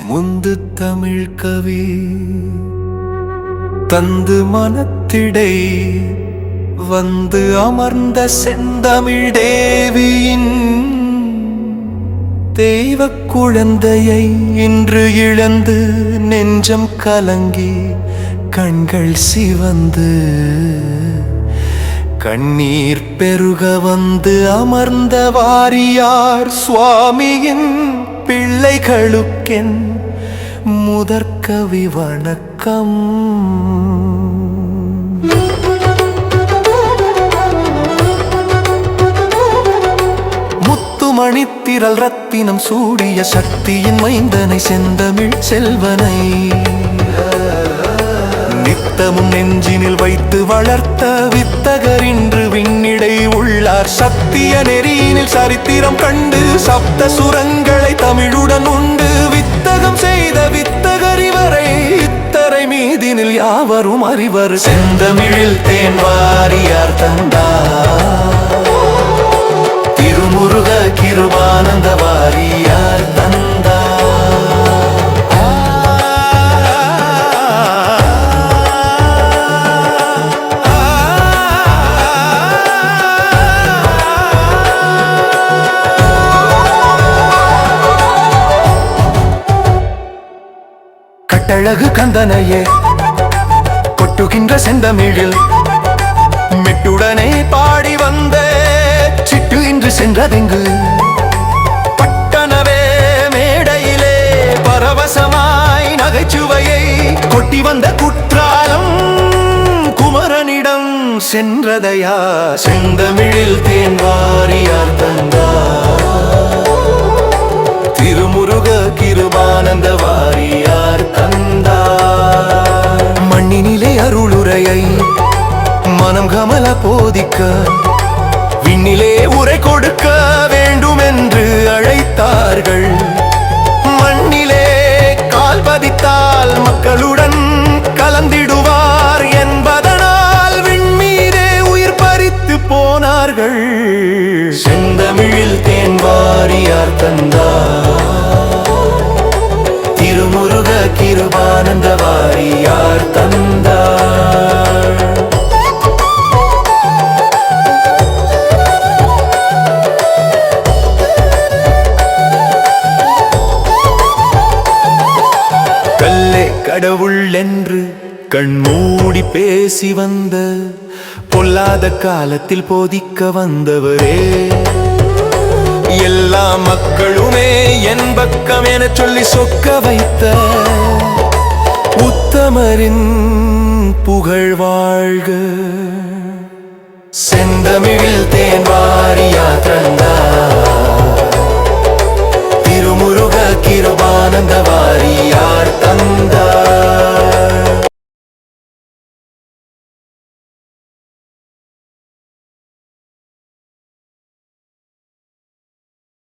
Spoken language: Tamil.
முந்து தமிழ் கவி தந்து மனத்திடை வந்து அமர்ந்த செந்தமிழ் தேவியின் தெய்வ குழந்தையை இன்று இழந்து நெஞ்சம் கலங்கி கண்கள் சிவந்து கண்ணீர் பெருக வந்து அமர்ந்த வாரியார் சுவாமியின் பிள்ளைகளுக்கென் முதற்கவி வணக்கம். முத்துமணித்திரள் ரத்தினம் சூடிய சக்தியின் மைந்தனை செந்தமிழ் செல்வனை நித்தமும் நெஞ்சினில் வைத்து வளர்த்த வித்தகர் இன்று விண்ணிடை உள்ளார். சத்திய நெறியினில் சரித்திரம் கண்டு சப்த சுரங்களை தமிழுடன் உண்டு வித்தகம் செய்த வித்தகர் இவரை இத்தரை மீதினில் யாவரும் அறிவர். செந்தமிழில் தேன் வாரியார் தந்தார், திருமுருக கிருபானந்த வாரியார் தந்தார். கட்டழகு கந்தனையே கொட்டுகின்ற செந்தமிழில் மெட்டுடனே பாடி வந்த சிட்டு இன்று சென்றதெங்கு பட்டணவே மேடையிலே பரவசமாய் நகைச்சுவையை கொட்டி வந்த குற்றாலம் குமரனிடம் சென்றதையா. செந்தமிழில் தேன் வாரியார் தந்தார், திருமுருக கிருபானந்த வாரியார் தந்தார். மண்ணினிலே அருளுரையை மனம் கமல போதிக்க விண்ணிலே உரை கொடுக்க வேண்டும் என்று அழைத்தார்கள். மண்ணிலே கால் பதித்தால் மக்களுடன் கலந்திடுவார் என்பதனால் விண்மீதே உயிர் பறித்து போனார்கள். செந்தமிழில் தேன் வாரியார் தந்தார், திருமுருக கிருபானந்த வாரியார் தந்தார். கடவுள் என்று கண்மூடி பேசி வந்த பொல்லாத காலத்தில் போதிக்க வந்தவரே எல்லா மக்களுமே என் பக்கம் என சொல்லி சொக்க வைத்த உத்தமரின் புகழ் வாழ்க. செந்தமிழில் தேன் வாரியார் தந்தார்,